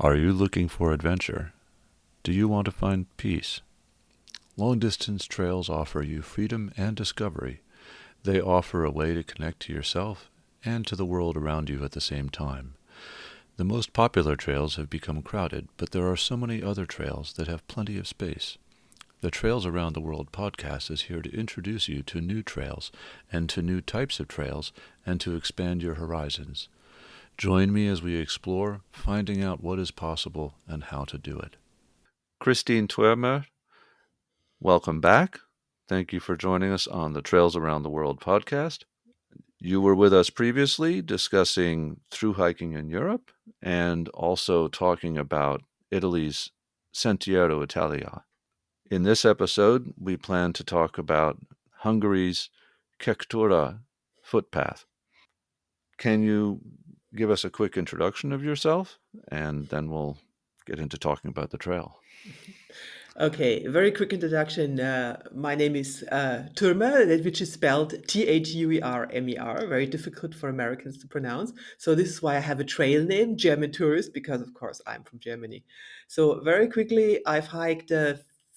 Are you looking for adventure? Do you want to find peace? Long-distance trails offer you freedom and discovery. They offer a way to connect to yourself and to the world around you at the same time. The most popular trails have become crowded, but there are so many other trails that have plenty of space. The Trails Around the World podcast is here to introduce you to new trails and to new types of trails and to expand your horizons. Join me as we explore, finding out what is possible and how to do it. Christine Thuermer, welcome back. Thank you for joining us on the Trails Around the World podcast. You were with us previously discussing through hiking in Europe and also talking about Italy's Sentiero Italia. In this episode, we plan to talk about Hungary's Kektura footpath. Can you give us a quick introduction of yourself, and then we'll get into talking about the trail? Okay, very quick introduction. My name is Thuermer, which is spelled Thuermer, very difficult for Americans to pronounce. So this is why I have a trail name, German Tourist, because of course I'm from Germany. So very quickly, I've hiked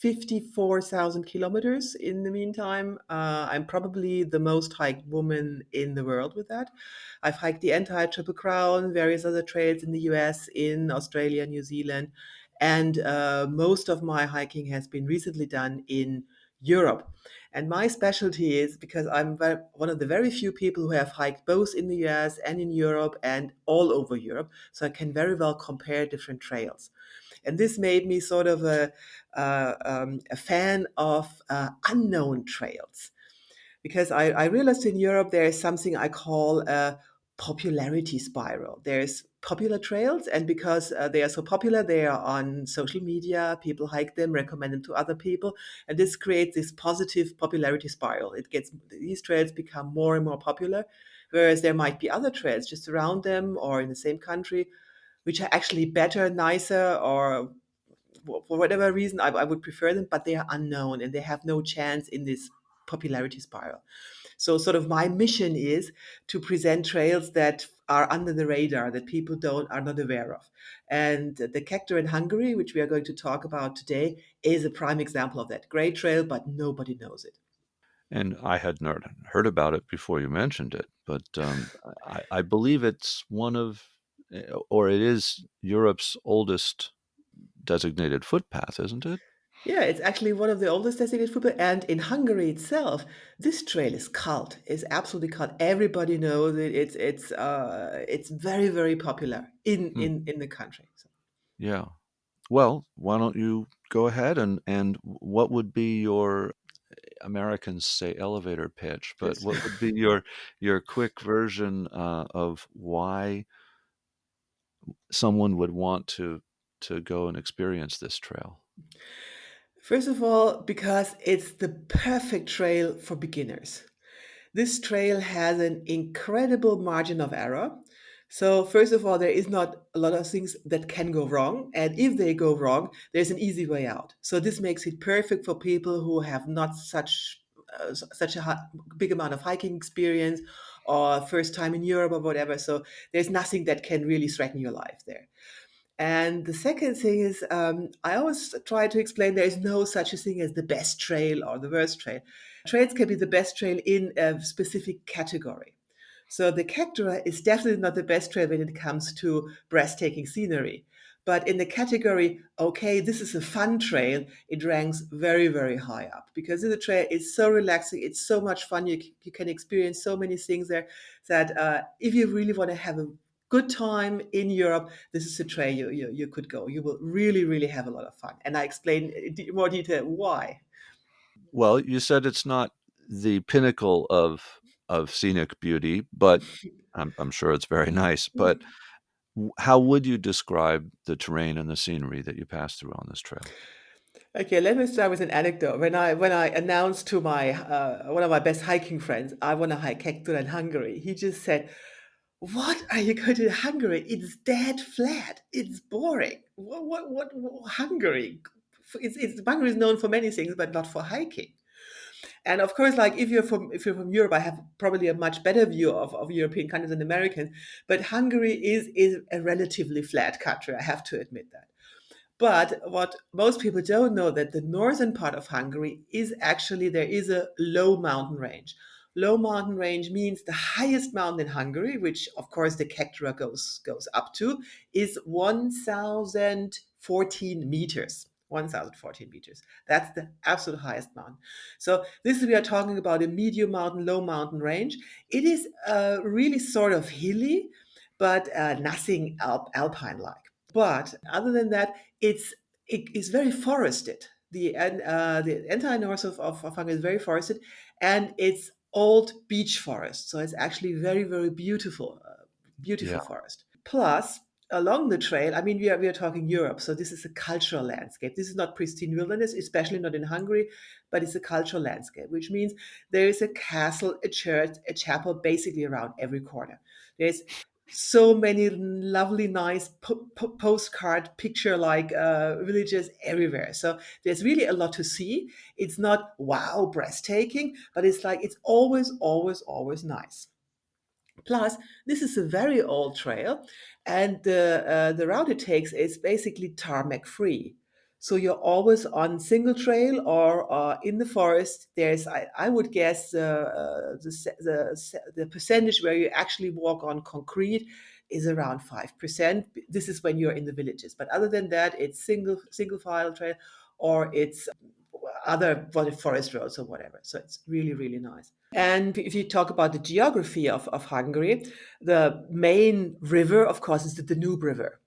54,000 kilometers in the meantime. I'm probably the most hiked woman in the world with that. I've hiked the entire Triple Crown, various other trails in the US, in Australia, New Zealand. And most of my hiking has been recently done in Europe. And my specialty is because one of the very few people who have hiked both in the US and in Europe and all over Europe. So I can very well compare different trails. And this made me sort of a fan of unknown trails because I realized in Europe there is something I call a popularity spiral. There's popular trails, and because they are so popular, they are on social media. People hike them, recommend them to other people, and this creates this positive popularity spiral. These trails become more and more popular, whereas there might be other trails just around them or in the same country, which are actually better, nicer, or for whatever reason, I would prefer them, but they are unknown and they have no chance in this popularity spiral. So, sort of my mission is to present trails that are under the radar that people don't are not aware of. And the Kektura in Hungary, which we are going to talk about today, is a prime example of that. Great trail, but nobody knows it. And I had not heard about it before you mentioned it, but I believe it's one of, or it is Europe's oldest designated footpath, isn't it? Yeah, it's actually one of the oldest designated football. And in Hungary itself, this trail is cult. It's absolutely cult. Everybody knows it. It's very, very popular in Hmm. in the country. So. Yeah. Well, why don't you go ahead and what would be your Americans say elevator pitch, but Yes. what would be your quick version of why someone would want to go and experience this trail? First of all, because it's the perfect trail for beginners. This trail has an incredible margin of error. So, first of all, there is not a lot of things that can go wrong. And if they go wrong, there's an easy way out. So, this makes it perfect for people who have not such a big amount of hiking experience or first time in Europe or whatever. So, there's nothing that can really threaten your life there. And the second thing is, I always try to explain there is no such a thing as the best trail or the worst trail. Trails can be the best trail in a specific category. So the Kektura is definitely not the best trail when it comes to breathtaking scenery. But in the category, okay, this is a fun trail, it ranks very, very high up because the trail is so relaxing. It's so much fun. You can experience so many things there that if you really want to have a good time in Europe, this is a trail you could go. You will really, really have a lot of fun. And I explain in more detail why. Well, you said it's not the pinnacle of scenic beauty, but I'm sure it's very nice. But how would you describe the terrain and the scenery that you passed through on this trail? Okay, let me start with an anecdote. When I announced to my one of my best hiking friends, I want to hike Kektura in Hungary, he just said, "What are you going to Hungary? It's dead flat. It's boring. What Hungary? Hungary is known for many things, but not for hiking." And of course, like if you're from Europe, I have probably a much better view of European countries than Americans. But Hungary is a relatively flat country. I have to admit that. But what most people don't know that the northern part of Hungary is actually there is a low mountain range. Low mountain range means the highest mountain in Hungary, which of course the Kektura goes up to, is 1,014 meters. 1,014 meters. That's the absolute highest mountain. So this is we are talking about a medium mountain, low mountain range. It is really sort of hilly, but nothing alpine-like. But other than that, it is very forested. The entire north of Hungary is very forested, and it's old beech forest. So it's actually very very beautiful, Yeah. beautiful forest. Plus, along the trail, I mean, we are talking Europe, so this is a cultural landscape. This is not pristine wilderness, especially not in Hungary, but it's a cultural landscape, which means there is a castle, a church, a chapel, basically around every corner. There's so many lovely, nice postcard picture like villages everywhere. So there's really a lot to see. It's not wow, breathtaking, but it's like it's always, always, always nice. Plus, this is a very old trail, and the route it takes is basically tarmac free. So you're always on single trail or in the forest. I would guess, the percentage where you actually walk on concrete is around 5%. This is when you're in the villages. But other than that, it's single file trail or it's other forest roads or whatever. So it's really, really nice. And if you talk about the geography of Hungary, the main river, of course, is the Danube River.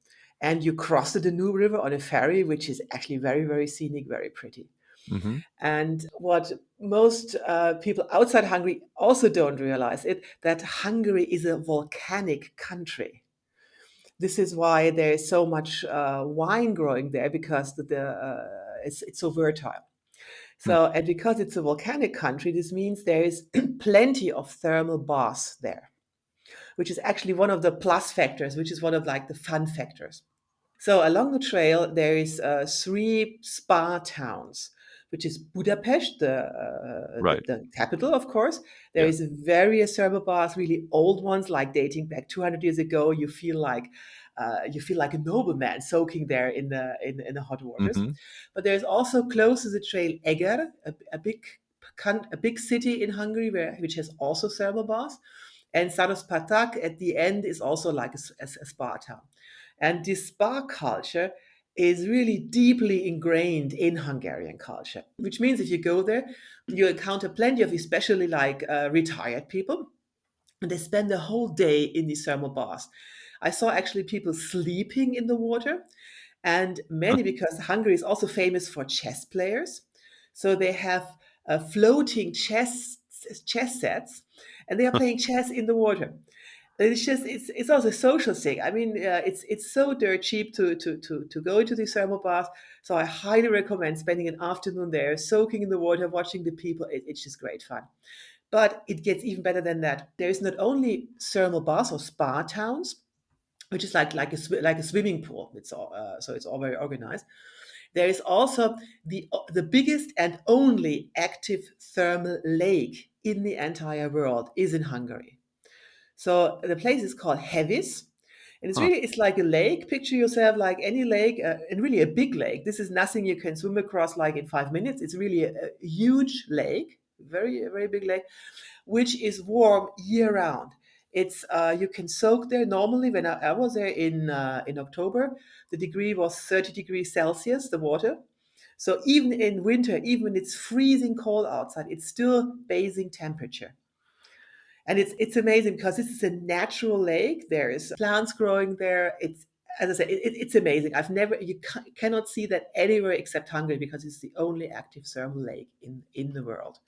And you cross the Danube River on a ferry, which is actually very, very scenic, very pretty. Mm-hmm. And what most people outside Hungary also don't realize it that Hungary is a volcanic country. This is why there is so much wine growing there because it's so fertile. Hmm. So, and because it's a volcanic country, this means there is plenty of thermal baths there, which is actually one of the plus factors, which is one of like the fun factors. So along the trail, there is three spa towns, which is Budapest, Right. the capital, of course. There Yeah. is various thermal baths, really old ones, like dating back 200 years ago. You feel like a nobleman soaking there in the hot waters. Mm-hmm. But there's also close to the trail Eger, a big city in Hungary which has also thermal baths. And Sarospatak at the end is also like a spa town. And this spa culture is really deeply ingrained in Hungarian culture, which means if you go there, you encounter plenty of especially like retired people, and they spend the whole day in these thermal baths. I saw actually people sleeping in the water, and many because Hungary is also famous for chess players. So they have floating chess sets, and they are playing chess in the water. It's also a social thing. I mean, it's so dirt cheap to go into these thermal baths. So I highly recommend spending an afternoon there, soaking in the water, watching the people. It's just great fun. But it gets even better than that. There is not only thermal baths or spa towns, which is like a swimming pool. So it's all very organized. There is also the biggest and only active thermal lake in the entire world is in Hungary. So the place is called Hevis. And Huh. it's like a lake. Picture yourself like any lake, and really a big lake. This is nothing you can swim across like in 5 minutes. It's really a huge lake, very big lake, which is warm year round. It's you can soak there. Normally, when I was there in October, the degree was 30 degrees Celsius, the water. So even in winter, even when it's freezing cold outside, it's still bathing temperature. And it's amazing because this is a natural lake. There is plants growing there. It's as I said, it's amazing. Cannot see that anywhere except Hungary because it's the only active thermal lake in the world.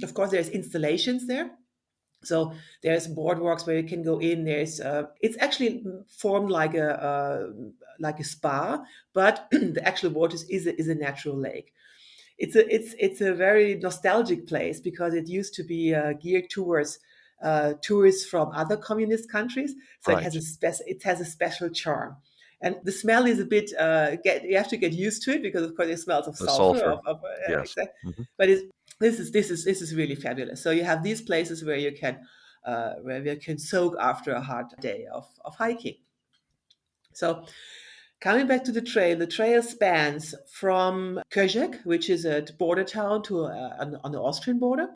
Of course, there's installations there. So there's boardwalks where you can go in. It's actually formed like a spa, but the actual waters is a natural lake. It's a very nostalgic place because it used to be geared towards tourists from other communist countries. So Right. it has a special charm. And the smell is a bit you have to get used to it because of course it smells of The sulfur sulfur. of Yes. exact. Hmm. But This is really fabulous. So you have these places where you can soak after a hard day of hiking. So coming back to the trail spans from Kozek, which is a border town, to on the Austrian border,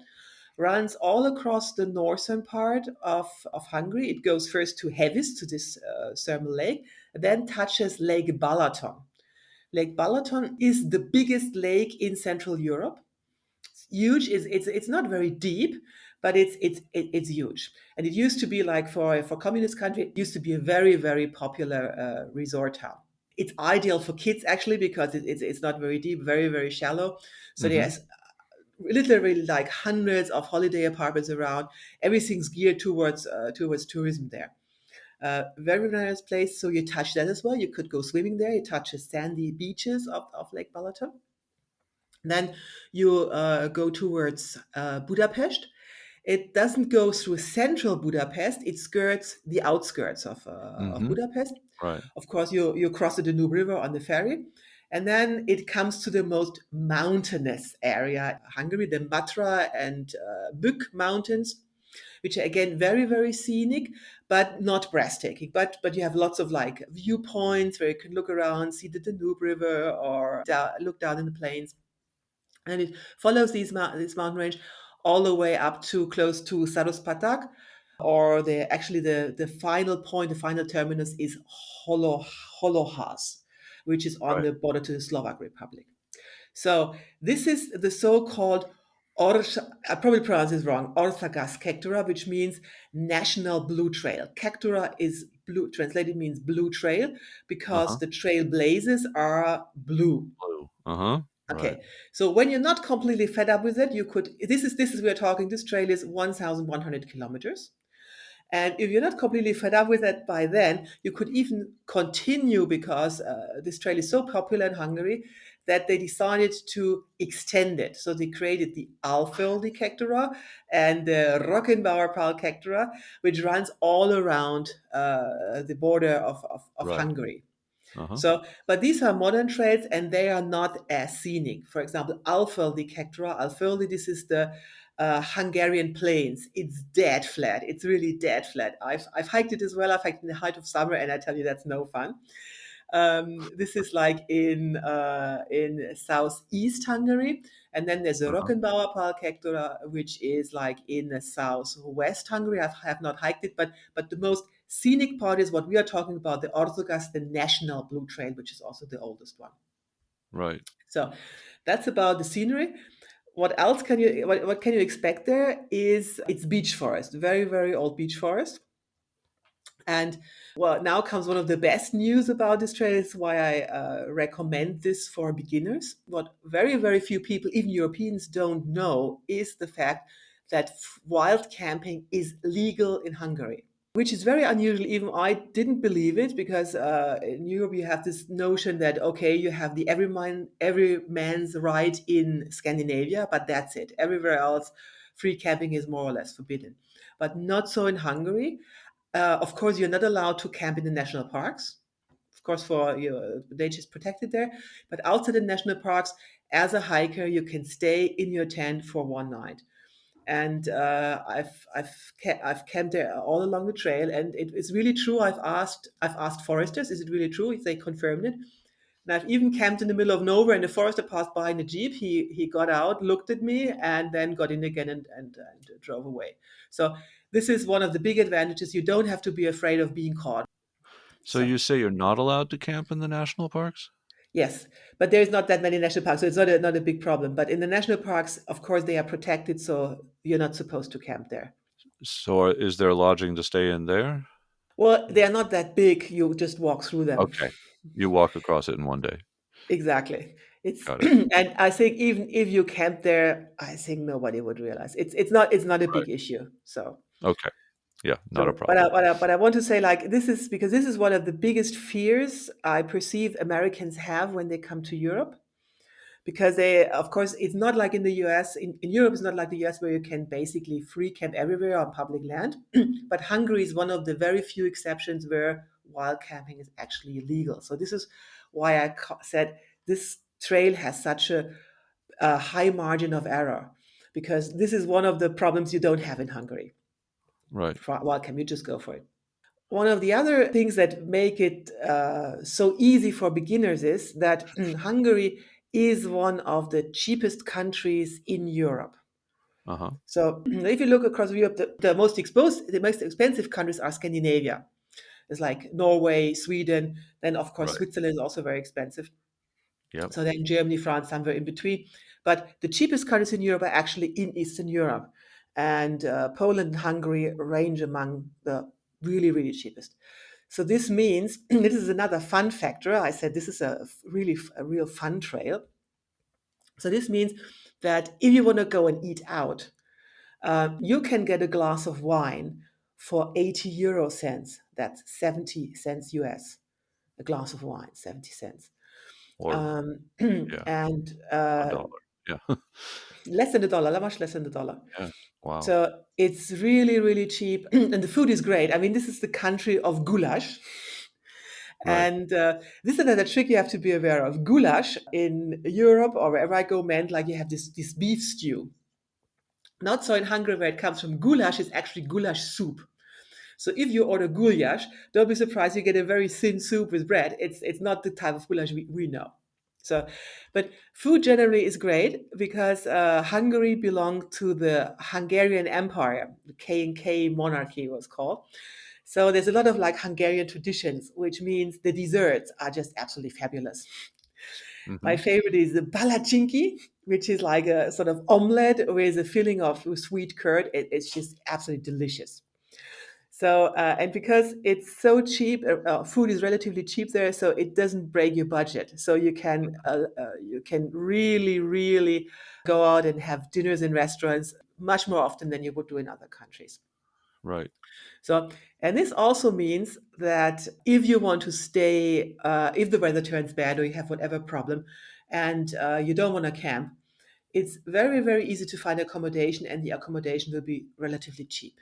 runs all across the northern part of Hungary. It goes first to Hevis, to this thermal lake, then touches Lake Balaton. Lake Balaton is the biggest lake in Central Europe. It's huge. It's not very deep, but it's huge. And it used to be like for communist country, it used to be a very very popular resort town. It's ideal for kids actually because it's not very deep, very very shallow. So Mm-hmm. there's literally like hundreds of holiday apartments around. Everything's geared towards tourism there. Very nice place. So you touch that as well. You could go swimming there. You touch the sandy beaches of Lake Balaton. Then you go towards Budapest. It doesn't go through central Budapest. It skirts the outskirts of Mm-hmm. Budapest. Right. Of course, you cross the Danube River on the ferry. And then it comes to the most mountainous area, Hungary, the Matra and Bük mountains, which are again very, very scenic, but not breathtaking. But you have lots of like viewpoints where you can look around, see the Danube River, or look down in the plains. And it follows this mountain range all the way up to close to Sarospatak, or the final point, the final terminus is Holohas, which is on Right. the border to the Slovak Republic. So this is the so-called I probably pronounce this wrong, Orthagas Kektura, which means National Blue Trail. Kektura is blue, translated means blue trail because Uh-huh. the trail blazes are blue. Blue. Uh-huh. Right. Okay, so when you're not completely fed up with it, you could. This is we're talking. This trail is 1,100 kilometers, and if you're not completely fed up with it by then, you could even continue because this trail is so popular in Hungary that they decided to extend it. So they created the Alföldi Kektura and the Rockenbauer Kektura, which runs all around the border of Right. Hungary. Uh-huh. So, but these are modern trails and they are not as scenic. For example, Alföldi Kektura, Alföldi, this is the Hungarian plains. It's dead flat. It's really dead flat. I've hiked it as well. I've hiked in the height of summer, and I tell you that's no fun. This is like in southeast Hungary, and then there's a Uh-huh. Rockenbauer Kektura, which is like in the southwest Hungary. I have not hiked it, but the most scenic part is what we are talking about, the Orthogas, the National Blue Trail, which is also the oldest one. Right. So that's about the scenery. What can you expect there is it's beech forest, very, very old beech forest. And well, now comes one of the best news about this trail. Is why I recommend this for beginners. What very, very few people, even Europeans, don't know is the fact that wild camping is legal in Hungary, which is very unusual. Even I didn't believe it because in Europe you have this notion that okay, you have the every man's right in Scandinavia, but that's it. Everywhere else, free camping is more or less forbidden, but not so in Hungary. Of course, you're not allowed to camp in the national parks. Of course, for nature is protected there, but outside the national parks, as a hiker, you can stay in your tent for one night. And I've camped there all along the trail, and it is really true. I've asked foresters, is it really true? If they confirmed it, and I've even camped in the middle of nowhere, and the forester passed by in a jeep. He got out, looked at me, and then got in again and drove away. So this is one of the big advantages. You don't have to be afraid of being caught. So So you say you're not allowed to camp in the national parks? yes, but there's not that many national parks, so it's not a big problem. But in the national parks, of course, they are protected, so you're not supposed to camp there. So is there lodging to stay in there? Well, they are not that big. You just walk through them. Okay. You walk across it in one day. Exactly. It's Got it. and I think even if you camp there, I think nobody would realize it's not a Right. big issue. So Okay. Yeah, not a so, but I, problem. but I, but I want to say like this is because this is one of the biggest fears I perceive Americans have when they come to Europe. Because they, of course, it's not like in the US. In Europe, it's not like the US where you can basically free camp everywhere on public land. But Hungary is one of the very few exceptions where wild camping is actually illegal. So this is why I said this trail has such a high margin of error. because this is one of the problems you don't have in Hungary. Right. Welcome, you just go for it. One of the other things that make it so easy for beginners is that Hungary is one of the cheapest countries in Europe. Uh-huh. So if you look across Europe, the most expensive countries are Scandinavia. It's like Norway, Sweden, then of course Right. Switzerland is also very expensive. Yep. So then Germany, France, somewhere in between. But the cheapest countries in Europe are actually in Eastern Europe. And Poland and Hungary range among the really, really cheapest. So this means, this is another fun factor. I said this is a real fun trail. So this means that if you want to go and eat out, you can get a glass of wine for 80 euro cents. That's 70 cents US. A glass of wine, 70 cents. Or Um, yeah, and a dollar. Yeah. less than a dollar, much less than a dollar. Yeah. Wow. So it's really, really cheap. And the food is great. I mean, this is the country of goulash. Right. And this is another trick you have to be aware of. Goulash in Europe or wherever I go meant like you have this beef stew. Not so in Hungary where it comes from. Goulash is actually goulash soup. So if you order goulash, don't be surprised you get a very thin soup with bread. It's not the type of goulash we know. So, but food generally is great because Hungary belonged to the Hungarian Empire, the K and K monarchy was called. So there's a lot of like Hungarian traditions, which means the desserts are just absolutely fabulous. Mm-hmm. My favorite is the balachinki, which is like a sort of omelette with a filling of sweet curd. It's just absolutely delicious. So, and because it's so cheap, food is relatively cheap there, so it doesn't break your budget. So you can really, really go out and have dinners in restaurants much more often than you would do in other countries. Right. So, and this also means that if you want to stay, if the weather turns bad or you have whatever problem, and you don't want to camp, it's very, very easy to find accommodation, and the accommodation will be relatively cheap.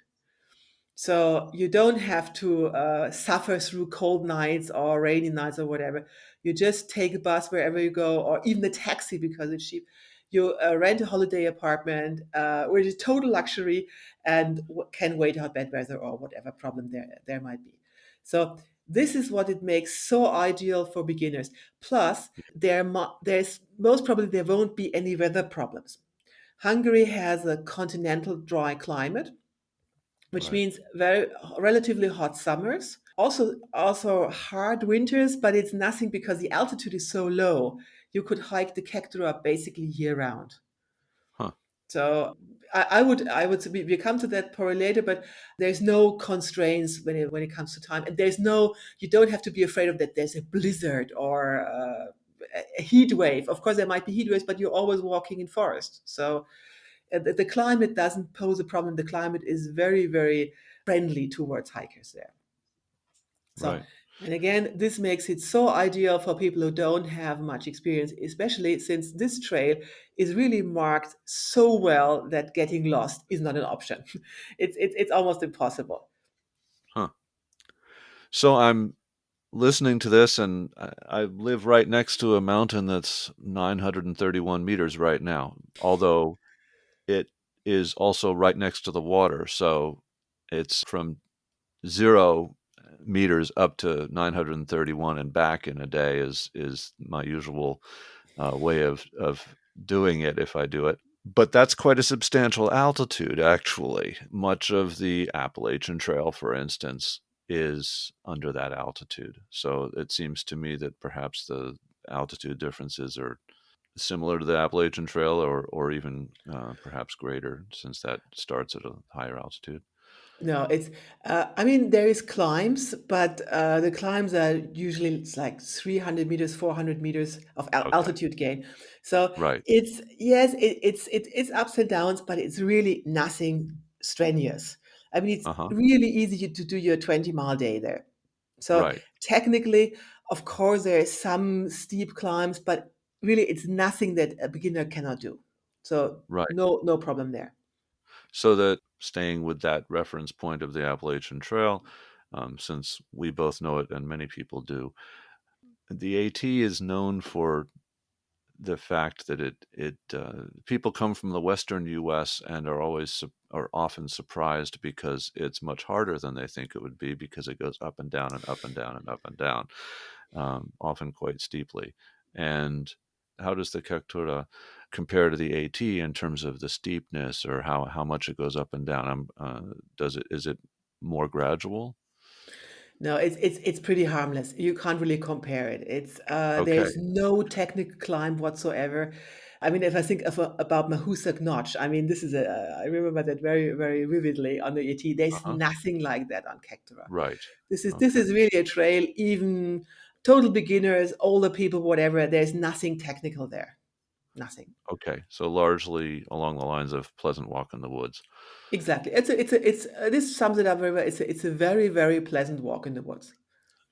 So you don't have to suffer through cold nights or rainy nights or whatever. You just take a bus wherever you go, or even a taxi because it's cheap. You rent a holiday apartment, which is total luxury, and can wait out bad weather or whatever problem there might be. So this is what it makes so ideal for beginners. Plus, there's most probably there won't be any weather problems. Hungary has a continental dry climate, which Right. means very relatively hot summers. Also hard winters, but it's nothing because the altitude is so low. You could hike the Kektura basically year round. Huh. So I would we come to that probably later, but there's no constraints when it comes to time, and you don't have to be afraid of that. There's a blizzard or a heat wave. Of course, there might be heat waves, but you're always walking in forest. So the climate doesn't pose a problem. The climate is very, very friendly towards hikers there. So, Right. and again, this makes it so ideal for people who don't have much experience, especially since this trail is really marked so well that getting lost is not an option. It's almost impossible. Huh. So I'm listening to this, and I live right next to a mountain that's 931 meters right now, although it is also right next to the water. So it's from 0 meters up to 931 and back in a day is my usual way of doing it if I do it. But that's quite a substantial altitude, actually. Much of the Appalachian Trail, for instance, is under that altitude. So it seems to me that perhaps the altitude differences are similar to the Appalachian Trail or even perhaps greater since that starts at a higher altitude. No, I mean, there is climbs, but the climbs are usually it's like 300 meters, 400 meters of Okay. altitude gain. So Right. yes, it's ups and downs, but it's really nothing strenuous. I mean, it's Uh-huh. really easy to do your 20-mile day there. So Right. technically, of course, there is some steep climbs, but really it's nothing that a beginner cannot do. So Right. no problem there. So that staying with that reference point of the Appalachian Trail, since we both know it and many people do, the AT is known for the fact that it people come from the Western U.S. and are often surprised because it's much harder than they think it would be because it goes up and down and up and down and up and down, often quite steeply. And how does the Kektura compare to the AT in terms of the steepness or how much it goes up and down? Does it is it more gradual? No, it's pretty harmless. You can't really compare it. It's Okay. there's no technical climb whatsoever. I mean, if I think about Mahusak Notch, I mean, this is a I remember that very very vividly on the ET. There's Uh-huh. nothing like that on Kektura. Right. This Okay. is really a trail. Even total beginners, older people, whatever. There's nothing technical there. Nothing. Okay. So largely along the lines of pleasant walk in the woods. Exactly. It's this sums it up very well. It's a very very pleasant walk in the woods.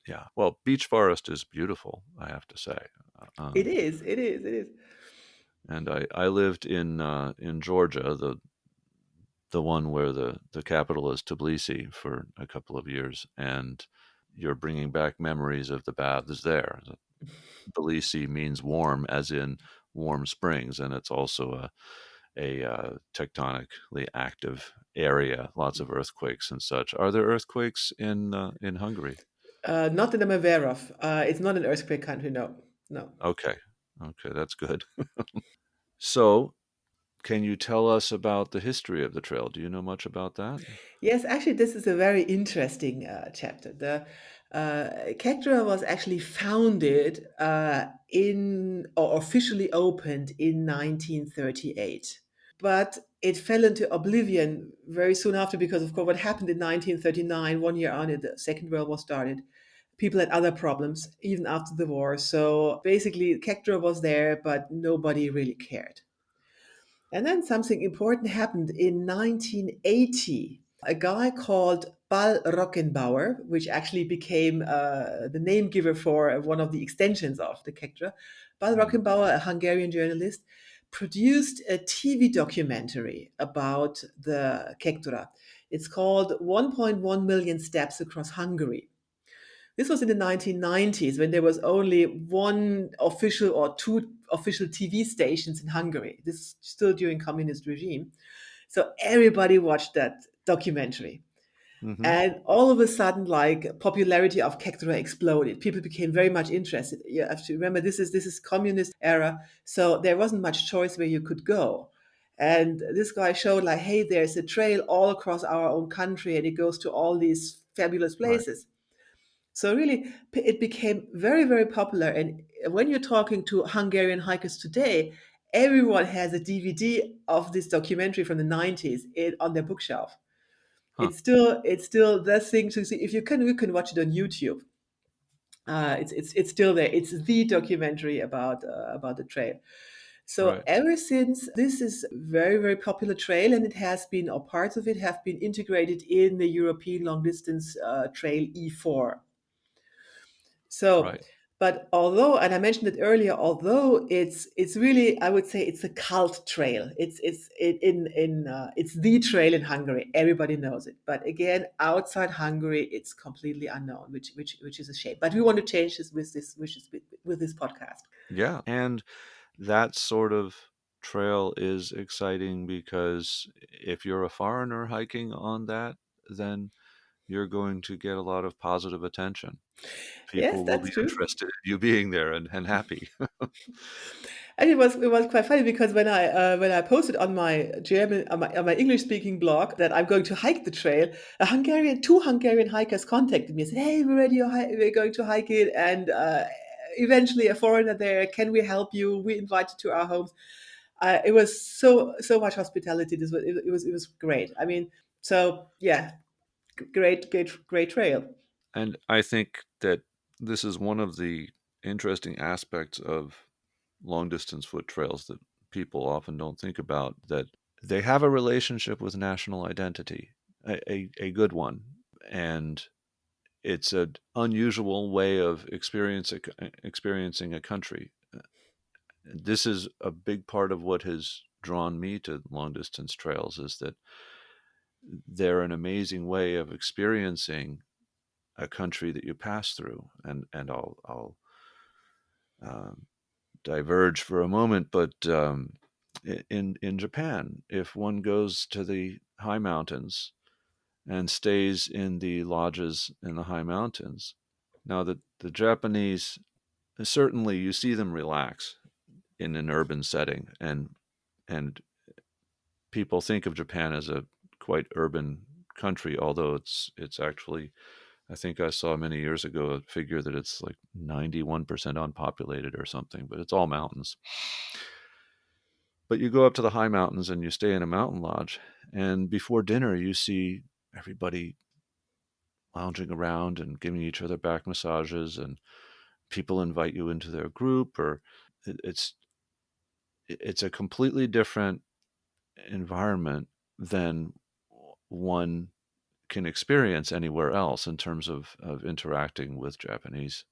Yeah. Well, beech forest is beautiful, I have to say. It is. It is. It is. And I lived in Georgia, the one where the capital is Tbilisi, for a couple of years, and you're bringing back memories of the baths there. Tbilisi means warm, as in warm springs, and it's also a tectonically active area, lots of earthquakes and such. Are there earthquakes in Hungary? Not that I'm aware of. It's not an earthquake country. No, no. Okay, okay, that's good. So, can you tell us about the history of the trail? Do you know much about that? Yes, actually, this is a very interesting chapter. The Kektura was actually founded in or officially opened in 1938, but it fell into oblivion very soon after because, of course, what happened in 1939, 1 year on it, the Second World War started. People had other problems even after the war. So basically, Kektura was there, but nobody really cared. And then something important happened in 1980. A guy called Bal Rockenbauer, which actually became the name giver for one of the extensions of the Kektra. Bal Hmm. Rockenbauer, a Hungarian journalist, produced a TV documentary about the Kektura. It's called 1.1 million Steps Across Hungary. This was in the 1990s when there was only one official or two official TV stations in Hungary. This is still during communist regime. So everybody watched that documentary. Hmm. And all of a sudden, like popularity of Kektura exploded. People became very much interested. You have to remember this is communist era, so there wasn't much choice where you could go. And this guy showed like, hey, there's a trail all across our own country, and it goes to all these fabulous Right. places. So really, it became very, very popular. And when you're talking to Hungarian hikers today, everyone has a DVD of this documentary from the 90s on their bookshelf. Huh. It's still the thing to see. If you can watch it on YouTube. It's still there. It's the documentary about the trail. So Right. ever since, this is very very popular trail, and it has been, or parts of it have been integrated in the European long distance trail E4. So, Right. but although, and I mentioned it earlier, although it's really, I would say it's a cult trail. It's the trail in Hungary. Everybody knows it. But again, outside Hungary, it's completely unknown, which is a shame. But we want to change this with this podcast. Yeah. And that sort of trail is exciting because if you're a foreigner hiking on that, then you're going to get a lot of positive attention. Yes, People will that's be true. interested in you being there and happy. And it was quite funny because when I posted on my German on my English speaking blog that I'm going to hike the trail, two Hungarian hikers contacted me and said, "Hey, we're going to hike it, and eventually a foreigner there. Can we help you? We invite you to our homes." It was so much hospitality. It was great. I mean, so yeah, great trail. And I think that this is one of the interesting aspects of long distance foot trails that people often don't think about, that they have a relationship with national identity, a good one. And it's an unusual way of experiencing a country. This is a big part of what has drawn me to long distance trails, is that they're an amazing way of experiencing a country that you pass through. And I'll um, diverge for a moment, but in Japan, if one goes to the high mountains and stays in the lodges in the high mountains, now the Japanese, certainly you see them relax in an urban setting, and people think of Japan as a quite urban country, although it's actually, I think I saw many years ago a figure that it's like 91% unpopulated or something, but it's all mountains. But you go up to the high mountains and you stay in a mountain lodge, and before dinner you see everybody lounging around and giving each other back massages, and people invite you into their group, or it's it's a completely different environment than one can experience anywhere else in terms of interacting with Japanese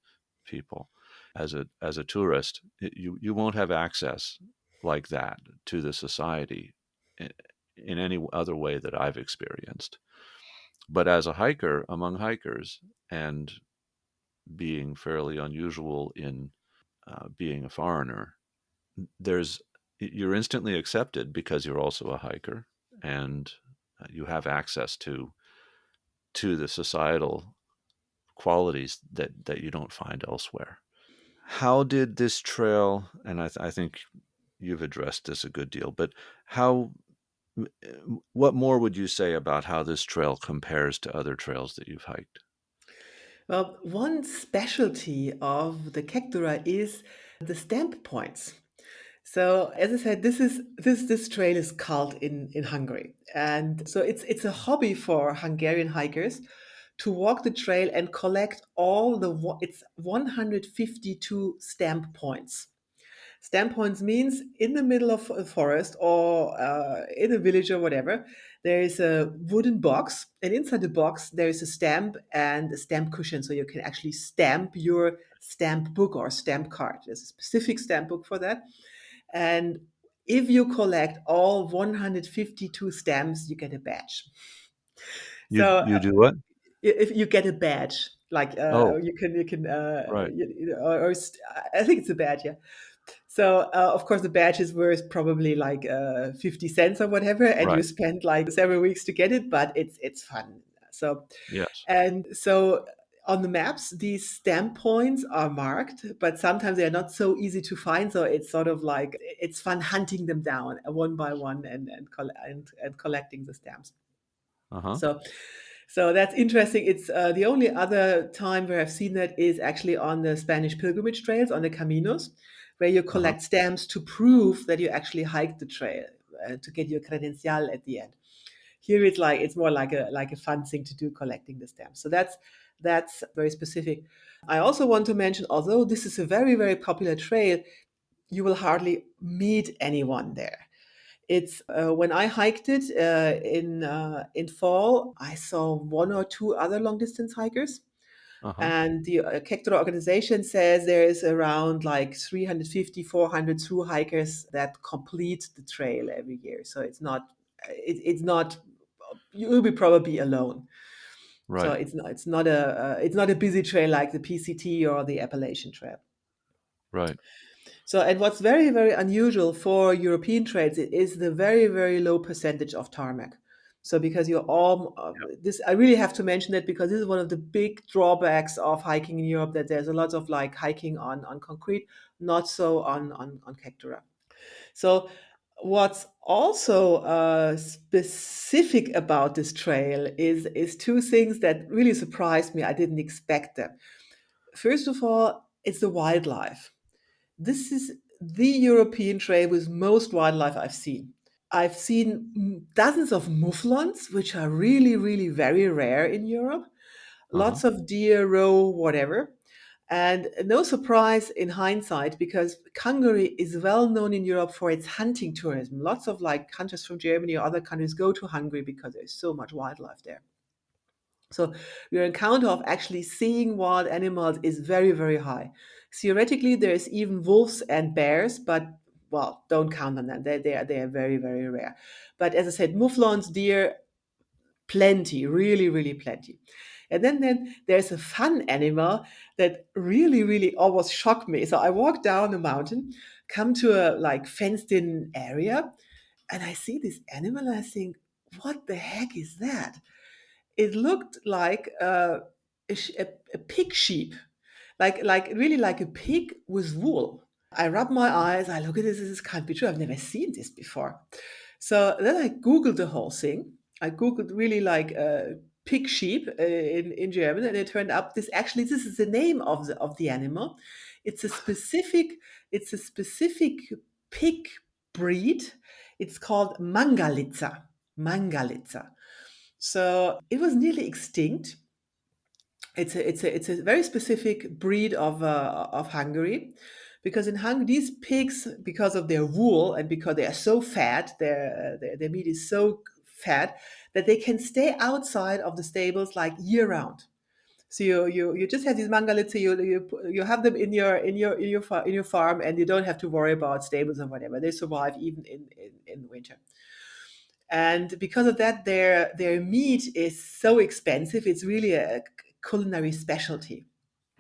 people. As a tourist, you won't have access like that to the society in any other way that I've experienced. But as a hiker among hikers, and being fairly unusual in being a foreigner, there's you're instantly accepted because you're also a hiker, and you have access to the societal qualities that you don't find elsewhere. How did this trail, and I think you've addressed this a good deal, but how, what more would you say about how this trail compares to other trails that you've hiked? Well, one specialty of the Kektura is the stamp points. So as I said, this trail is called in Hungary, and so it's a hobby for Hungarian hikers to walk the trail and collect all it's 152 stamp points. Stamp points means in the middle of a forest or in a village or whatever, there is a wooden box, and inside the box there is a stamp and a stamp cushion, so you can actually stamp your stamp book or stamp card. There's a specific stamp book for that, and if you collect all 152 stamps, you get a badge. You So you do what? if you get a badge, like Oh, right, I think it's a badge, yeah. So of course the badge is worth probably like 50 cents or whatever, and you right. spend like several weeks to get it, but it's fun. So Yes. and so on the maps, these stamp points are marked, but sometimes they are not so easy to find. So it's sort of like it's fun hunting them down one by one and collecting the stamps. Uh-huh. So so that's interesting. It's the only other time where I've seen that is actually on the Spanish pilgrimage trails, on the caminos, where you Uh-huh. collect stamps to prove that you actually hiked the trail to get your credencial at the end. Here it's more like a fun thing to do, collecting the stamps. So that's very specific. I also want to mention, although this is a very, very popular trail, you will hardly meet anyone there. It's when I hiked it in fall, I saw one or two other long distance hikers, Uh-huh. and the Kektura organization says there is around like 350, 400 through hikers that complete the trail every year. So it's not you will be probably alone. So Right. it's not a busy trail like the PCT or the Appalachian Trail. Right. So, and what's very, very unusual for European trails is the very, very low percentage of tarmac. So, because you're all this, I really have to mention that because this is one of the big drawbacks of hiking in Europe, that there's a lot of like hiking on concrete, not so on Kektura. So, what's also specific about this trail is two things that really surprised me. I didn't expect them. First of all, it's the wildlife. This is the European trail with most wildlife I've seen. I've seen dozens of mouflons, which are really, really very rare in Europe. Uh-huh. Lots of deer, roe, whatever. And no surprise in hindsight, because Hungary is well known in Europe for its hunting tourism. Lots of like hunters from Germany or other countries go to Hungary because there's so much wildlife there. So your encounter of actually seeing wild animals is very, very high. Theoretically, there's even wolves and bears, but well, don't count on them. They are very, very rare. But as I said, mouflons, deer, plenty, really, really plenty. And then there's a fun animal that really, really almost shocked me. So I walk down the mountain, come to a like fenced in area, and I see this animal and I think, what the heck is that? It looked like a pig sheep, like really like a pig with wool. I rub my eyes, I look at this can't be true. I've never seen this before. So then I Googled the whole thing. I Googled really like pig sheep in German, and it turned up this is the name of the animal. It's a specific it's a specific pig breed. It's called Mangalitsa. Mangalitsa. So it was nearly extinct. It's a very specific breed of Hungary, because in Hungary these pigs, because of their wool and because they are so fat, their meat is so fat that they can stay outside of the stables like year round. So you just have these mangalitsa, you have them in your farm, and you don't have to worry about stables or whatever. They survive even in winter. And because of that, their meat is so expensive. It's really a culinary specialty.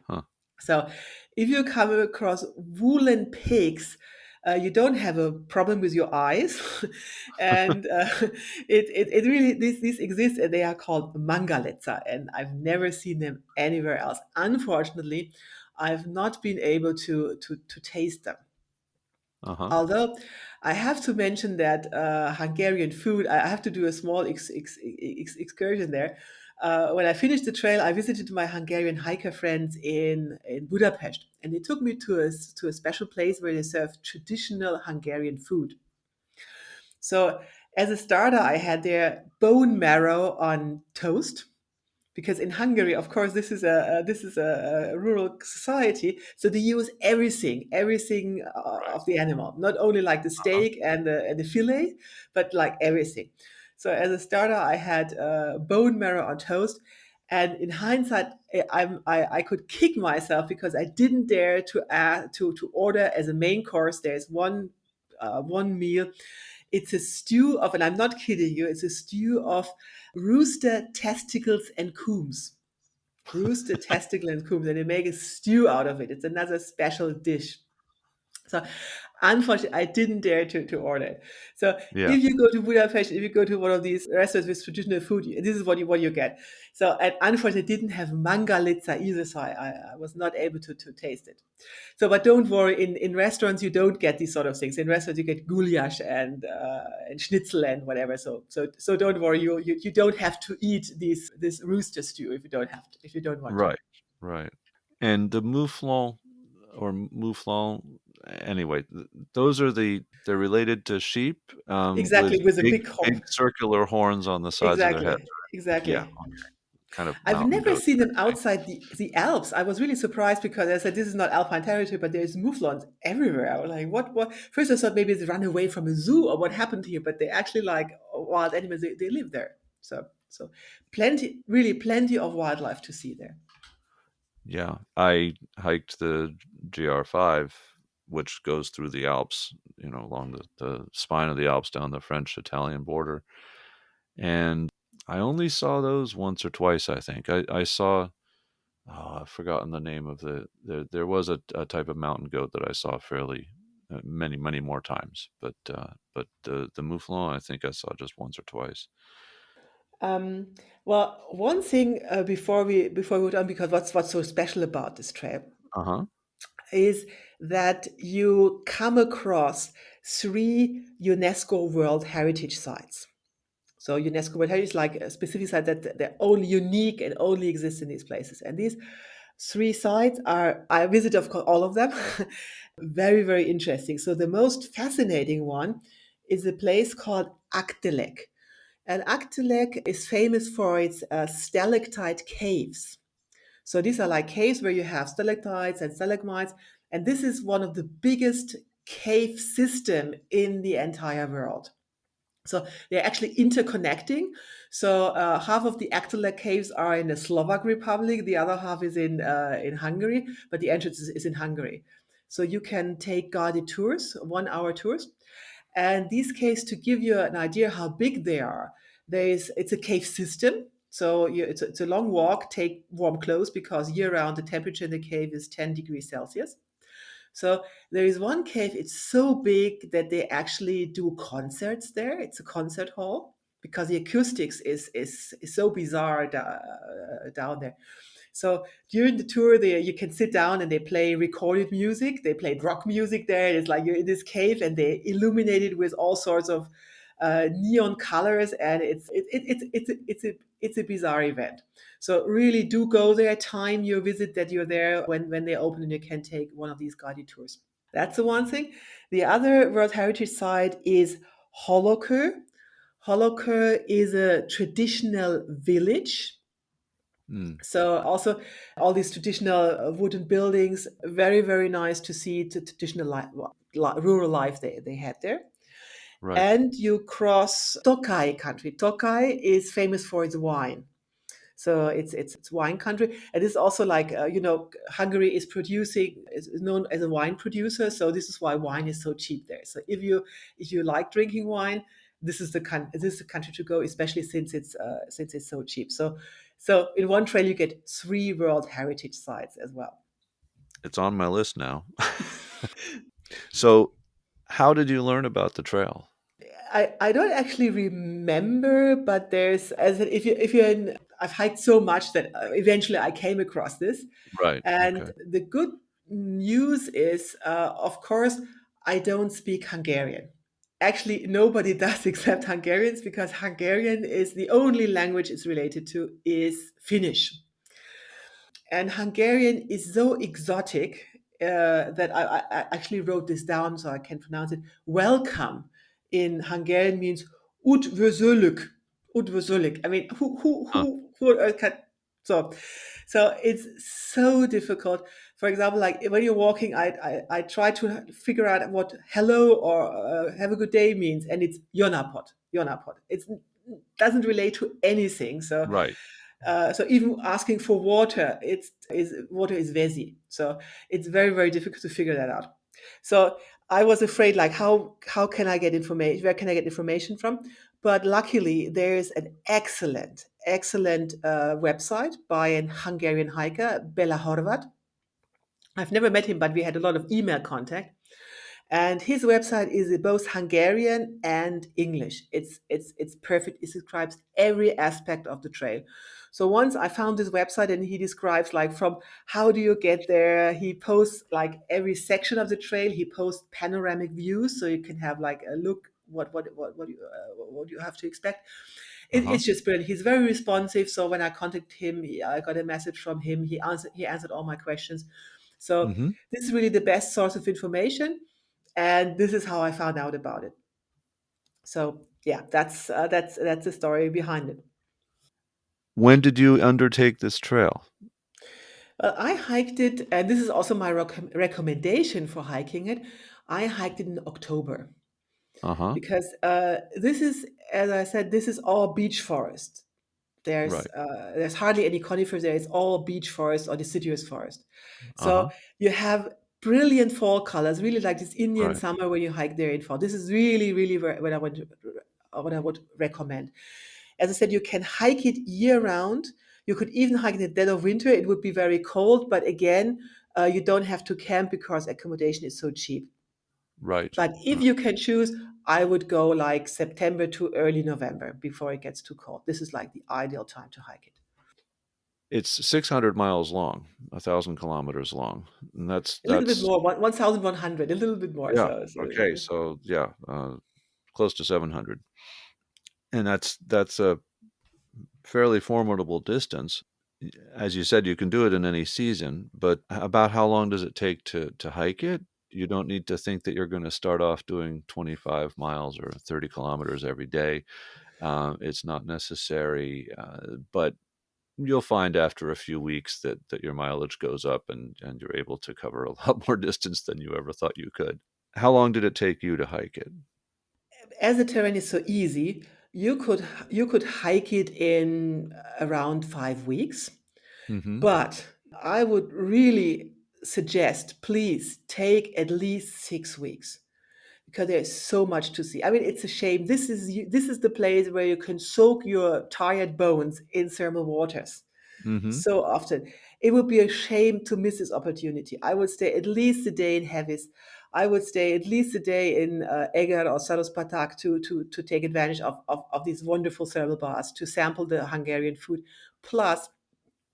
Huh. So if you come across woolen pigs, you don't have a problem with your eyes, and it really these exist, and they are called mangaletza, and I've never seen them anywhere else. Unfortunately, I've not been able to taste them. Uh-huh. Although I have to mention that Hungarian food, I have to do a small excursion there. When I finished the trail, I visited my Hungarian hiker friends in Budapest, and they took me to a special place where they serve traditional Hungarian food. So, as a starter, I had their bone marrow on toast, because in Hungary, of course, this is a rural society, so they use everything of the animal, not only like the Uh-huh. steak and the fillet, but like everything. So as a starter, I had bone marrow on toast, and in hindsight, I could kick myself because I didn't dare to order as a main course. There's one meal. It's a stew of, and I'm not kidding you, it's a stew of rooster testicles and coombs. Rooster testicle and coombs, and they make a stew out of it. It's another special dish. So unfortunately, I didn't dare to order it. So Yeah. if you go to Budapest, if you go to one of these restaurants with traditional food, this is what you get. So and unfortunately, I didn't have mangalitsa either, so I was not able to taste it. So, but don't worry. In restaurants, you don't get these sort of things. In restaurants, you get goulash and schnitzel and whatever. So don't worry. You don't have to eat this rooster stew if you don't have to, if you don't want to. Right. Right. And the mouflon or mouflon, anyway, those are they're related to sheep, with Exactly, with a big big big horn. circular horns on the sides of their heads. Exactly, Yeah, exactly. okay. Kind of I've mountain never goats seen them type thing. outside the Alps. I was really surprised because I said this is not Alpine territory, but there's mouflons everywhere. I was like, what? First I thought maybe they run away from a zoo or what happened here, but they actually like wild animals. They live there. So plenty, really plenty of wildlife to see there. Yeah, I hiked the GR5, which goes through the Alps, along the spine of the Alps down the French-Italian border, and I only saw those once or twice, I think. I saw, I've forgotten the name of there was a type of mountain goat that I saw fairly many, many more times, but the mouflon, I think I saw just once or twice. Well, one thing before we go on, because what's so special about this trail Uh-huh. is that you come across three UNESCO World Heritage Sites. So UNESCO World Heritage is like a specific site that they're only unique and only exist in these places. And these three sites are, I visited of course all of them, very, very interesting. So the most fascinating one is a place called Aktelek. And Aktelek is famous for its stalactite caves. So these are like caves where you have stalactites and stalagmites, and this is one of the biggest cave system in the entire world. So they're actually interconnecting. So half of the Aktelek caves are in the Slovak Republic, the other half is in Hungary, but the entrance is in Hungary. So you can take guided tours, 1 hour tours, and these caves, to give you an idea how big they are, it's a cave system. So it's a long walk. Take warm clothes because year round the temperature in the cave is 10 degrees Celsius. So there is one cave, it's so big that they actually do concerts there. It's a concert hall because the acoustics is so bizarre down there. So during the tour, you can sit down and they play recorded music. They played rock music there. It's like you're in this cave and they illuminate it with all sorts of neon colors, and it's a bizarre event. So really do go there. Time your visit that you're there when they open, and you can take one of these guided tours. That's the one thing. The other World Heritage Site is Hollowker. Hollowker is a traditional village. Mm, So also all these traditional wooden buildings, very, very nice to see the traditional rural life they had there. right. And you cross Tokai country. Tokai is famous for its wine. So it's wine country. And it's also like, Hungary is known as a wine producer. So this is why wine is so cheap there. So if you like drinking wine, this is the country to go, especially since it's so cheap. So in one trail you get 3 World Heritage sites as well. It's on my list now. So, how did you learn about the trail? I don't actually remember, but there's as if you're in, I've hiked so much that eventually I came across this. Right. Okay. And the good news is, of course, I don't speak Hungarian. Actually, nobody does except Hungarians, because Hungarian is the only language it's related to is Finnish. And Hungarian is so exotic that I actually wrote this down so I can pronounce it. Welcome in Hungarian means üdvözöllük. Üdvözöllük. I mean, Huh. who on earth can? So, so it's so difficult. For example, like when you're walking, I try to figure out what hello or have a good day means, and it's Jonapod. Jonapod. It doesn't relate to anything. So Right. so even asking for water, water is vesi. So it's very, very difficult to figure that out. So I was afraid, like, how can I get information? Where can I get information from? But luckily, there's an excellent website by an Hungarian hiker, Bela Horvat. I've never met him, but we had a lot of email contact. And his website is both Hungarian and English. It's perfect. It describes every aspect of the trail. So once I found this website, and he describes, like, from how do you get there. He posts like every section of the trail. He posts panoramic views, so you can have like a look what you have to expect. Uh-huh. It's just brilliant. He's very responsive. So when I contacted him, I got a message from him. He answered all my questions. So Mm-hmm. this is really the best source of information, and this is how I found out about it. So yeah, that's the story behind it. When did you undertake this trail? Well, I hiked it, and this is also my recommendation for hiking it. I hiked it in October Uh-huh. because this is, as I said, this is all beech forest. Right. There's hardly any conifers there. It's all beech forest or deciduous forest. So Uh-huh. you have brilliant fall colors, really like this Indian Right. summer when you hike there in fall. This is really, really what I would recommend. As I said, you can hike it year round. You could even hike in the dead of winter. It would be very cold, but again, you don't have to camp because accommodation is so cheap. Right. But if you can choose, I would go like September to early November before it gets too cold. This is like the ideal time to hike it. It's 600 miles long, 1,000 kilometers long. And that's A little bit that's more, 1,100, a little bit more. yeah. Okay. So yeah, close to 700. And that's a fairly formidable distance. As you said, you can do it in any season, but about how long does it take to hike it? You don't need to think that you're going to start off doing 25 miles or 30 kilometers every day. It's not necessary, but you'll find after a few weeks that your mileage goes up and you're able to cover a lot more distance than you ever thought you could. How long did it take you to hike it? As the terrain is so easy, you could hike it in around 5 weeks. Mm-hmm. But I would really suggest, please take at least 6 weeks, because there's so much to see. I mean, it's a shame. This is the place where you can soak your tired bones in thermal waters Mm-hmm. so often. It would be a shame to miss this opportunity. I would stay at least a day in Hevis. I would stay at least a day in Eger or Sarospatak to take advantage of these wonderful thermal baths, to sample the Hungarian food. Plus,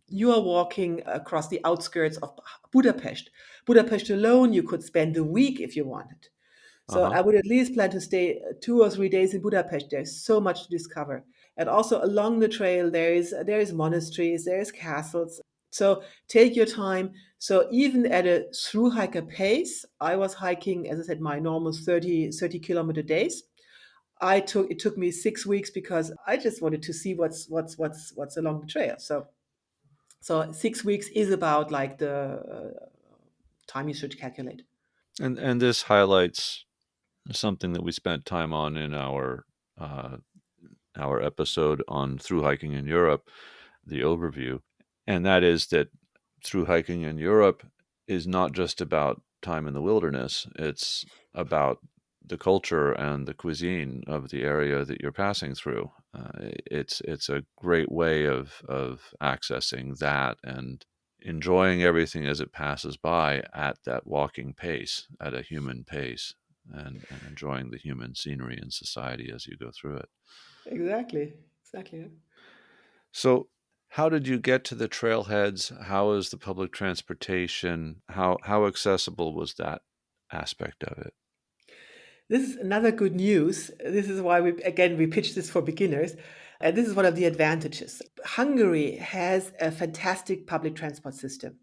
you are walking across the outskirts of Budapest. Budapest alone, you could spend a week if you wanted. So Uh-huh. I would at least plan to stay 2 or 3 days in Budapest. There's so much to discover. And also along the trail, there is monasteries, there is castles. So take your time. So even at a through hiker pace, I was hiking, as I said, my normal 30 kilometer days. It took me 6 weeks because I just wanted to see what's along the trail. So 6 weeks is about like the time you should calculate. And this highlights something that we spent time on in uh, our episode on through hiking in Europe, the overview, and that is that through hiking in Europe is not just about time in the wilderness. It's about the culture and the cuisine of the area that you're passing through. It's a great way of accessing that and enjoying everything as it passes by at that walking pace, at a human pace, and enjoying the human scenery and society as you go through it. Exactly. Exactly. So, how did you get to the trailheads? How is the public transportation? How accessible was that aspect of it? This is another good news. This is why we pitch this for beginners. And this is one of the advantages. Hungary has a fantastic public transport system.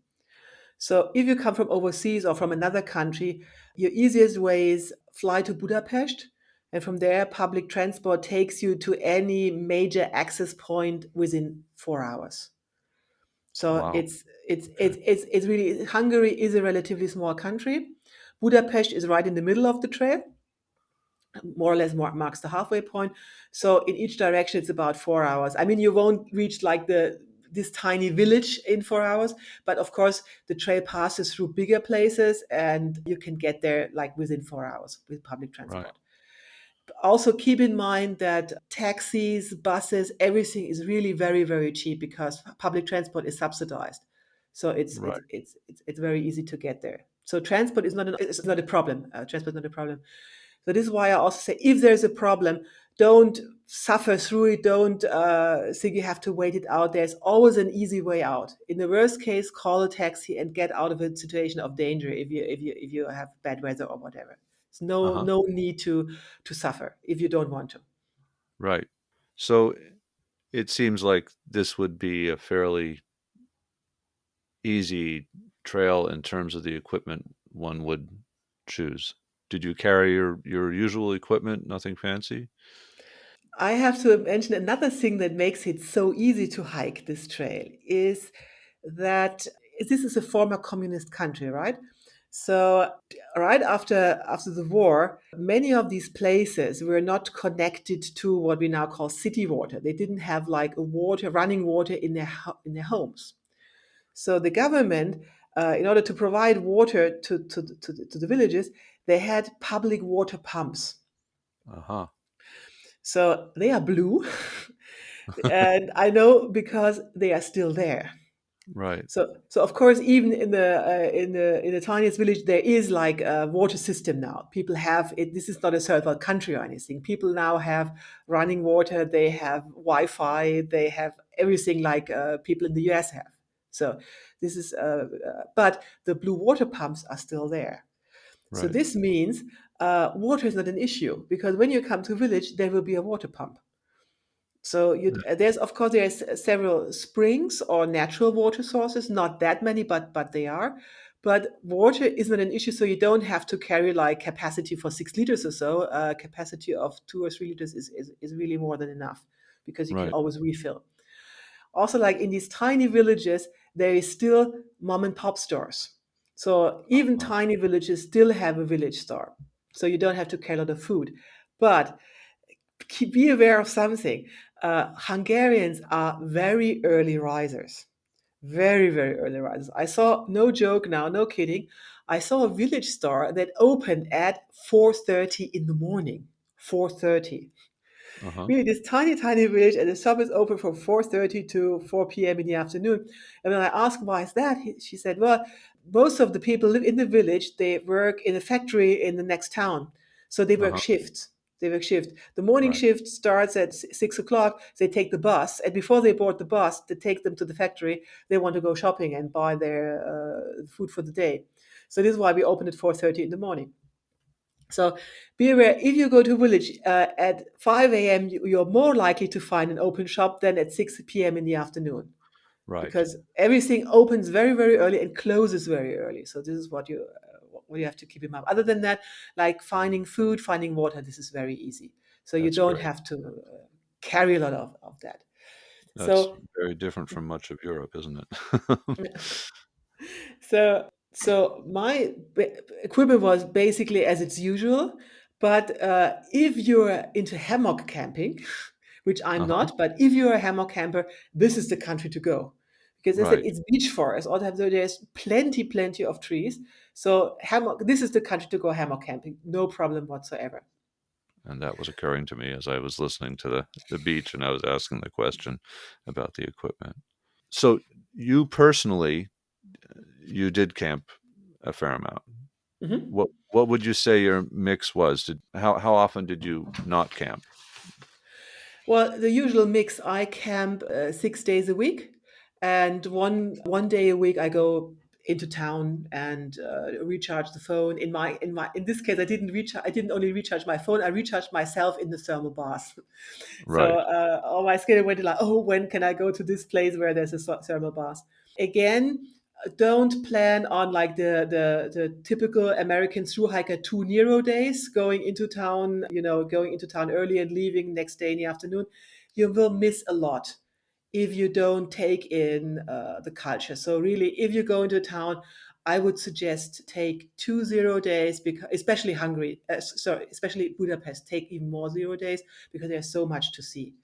So if you come from overseas or from another country, your easiest way is fly to Budapest. And from there, public transport takes you to any major access point within 4 hours. So Wow. Okay. it's really, Hungary is a relatively small country. Budapest is right in the middle of the trail, more or less marks the halfway point. So in each direction, it's about 4 hours. I mean, you won't reach like this tiny village in 4 hours, but of course, the trail passes through bigger places, and you can get there like within 4 hours with public Right. transport. Also, keep in mind that taxis, buses, everything is really very, very cheap because public transport is subsidized. So Right. it's very easy to get there. So transport is not a problem. Transport is not a problem. So this is why I also say, if there's a problem, don't suffer through it. Don't think you have to wait it out. There's always an easy way out. In the worst case, call a taxi and get out of a situation of danger if you have bad weather or whatever. There's Uh-huh. no need to suffer if you don't want to. Right. So it seems like this would be a fairly easy trail in terms of the equipment one would choose. Did you carry your usual equipment, nothing fancy? I have to mention another thing that makes it so easy to hike this trail is that this is a former communist country, right? So right after the war, many of these places were not connected to what we now call city water. They didn't have like a running water in their homes. So the government, in order to provide water to the villages, they had public water pumps. Uh-huh. So they are blue, and I know because they are still there. Right. So of course, even in the tiniest village, there is like a water system now. People have it. This is not a third world country or anything. People now have running water. They have Wi-Fi. They have everything like people in the US have. So this is, but the blue water pumps are still there. So Right. this means water is not an issue because when you come to a village, there will be a water pump. So there's of course there's several springs or natural water sources, not that many, but they are. But water is not an issue, so you don't have to carry like capacity for 6 liters or so. Capacity of 2 or 3 liters is really more than enough because you can Right. always refill. Also, like in these tiny villages, there is still mom and pop stores. So even Uh, tiny villages still have a village store. So you don't have to carry a lot of food. But be aware of something. Hungarians are very early risers. Very, very early risers. I saw, no joke now, no kidding. I saw a village store that opened at 4:30 in the morning. 4:30. Uh-huh. Really, this tiny, tiny village, and the shop is open from 4:30 to 4 p.m. in the afternoon. And when I asked why is that, she said, well, most of the people live in the village. They work in a factory in the next town, so they work Uh-huh. shifts. They work shift. The morning Right. shift starts at 6 o'clock. They take the bus, and before they board the bus to take them to the factory, they want to go shopping and buy their food for the day. So this is why we open at 4:30 in the morning. So be aware, if you go to a village at 5 a.m., you're more likely to find an open shop than at 6 p.m. in the afternoon, Right. because everything opens very, very early and closes very early. So this is what you have to keep in mind. Other than that, like finding food, finding water, this is very easy. So you That's don't great. have to carry a lot of that. That's So very different from much of Europe, isn't it? so my equipment was basically as it's usual, but if you're into hammock camping, which I'm Uh-huh. not, but if you're a hammock camper, this is the country to go. Because as I said, Right. it's beach forest. All the time, so there's plenty of trees. So hammock, this is the country to go hammock camping. No problem whatsoever. And that was occurring to me as I was listening to the beach and I was asking the question about the equipment. So you personally, you did camp a fair amount. Mhm. What would you say your mix was? How often did you not camp? Well, the usual mix, I camp 6 days a week, and one day a week I go into town and recharge the phone. In this case, I didn't only recharge my phone, I recharged myself in the thermal bath. So Right. on my schedule went like, oh, when can I go to this place where there's a thermal bath? Again, don't plan on like the typical American through hiker 2 Nero days, going into town, going into town early and leaving next day in the afternoon. You will miss a lot if you don't take in the culture. So really, if you go into town, I would suggest take 2 0 days, because especially Hungary, sorry, especially Budapest, take even more 0 days, because there's so much to see,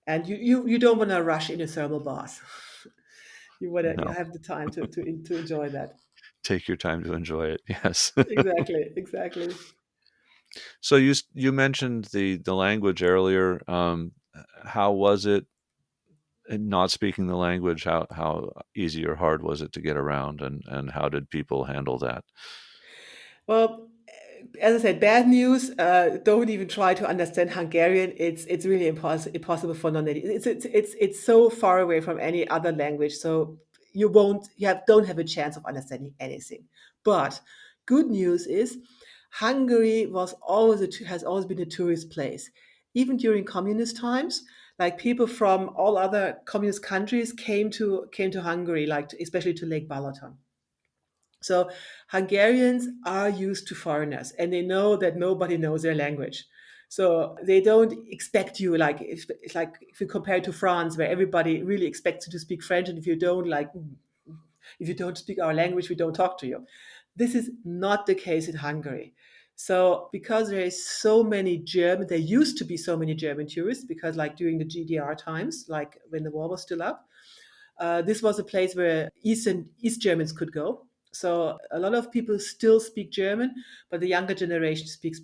and you don't want to rush in a thermal bath. You want to No. have the time to enjoy that. Take your time to enjoy it. Yes. Exactly, exactly. So you mentioned the language earlier. How was it not speaking the language? How easy or hard was it to get around, and how did people handle that? Well, as I said, bad news. Don't even try to understand Hungarian. It's really impossible for non-native. It's so far away from any other language. So don't have a chance of understanding anything. But good news is, Hungary has always been a tourist place, even during communist times. Like people from all other communist countries came to Hungary, like especially to Lake Balaton. So Hungarians are used to foreigners, and they know that nobody knows their language. So they don't expect you, like if it's like if you compare it to France, where everybody really expects you to speak French, and if you don't speak our language, we don't talk to you. This is not the case in Hungary. So because there used to be so many German tourists, because like during the GDR times, like when the wall was still up, this was a place where East Germans could go. So a lot of people still speak German, but the younger generation speaks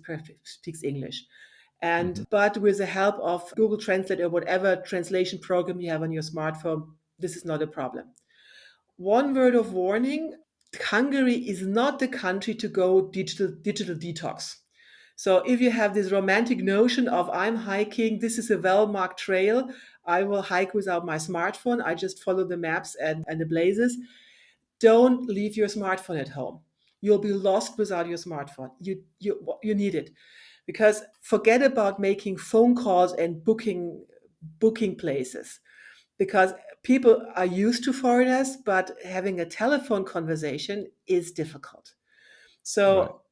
English. Hmm. But with the help of Google Translate or whatever translation program you have on your smartphone, this is not a problem. One word of warning: Hungary is not the country to go digital detox. So if you have this romantic notion of, I'm hiking, this is a well-marked trail, I will hike without my smartphone, I just follow the maps and the blazes, don't leave your smartphone at home. You'll be lost without your smartphone. You need it, because forget about making phone calls and booking places, because people are used to foreigners, but having a telephone conversation is difficult. Right. So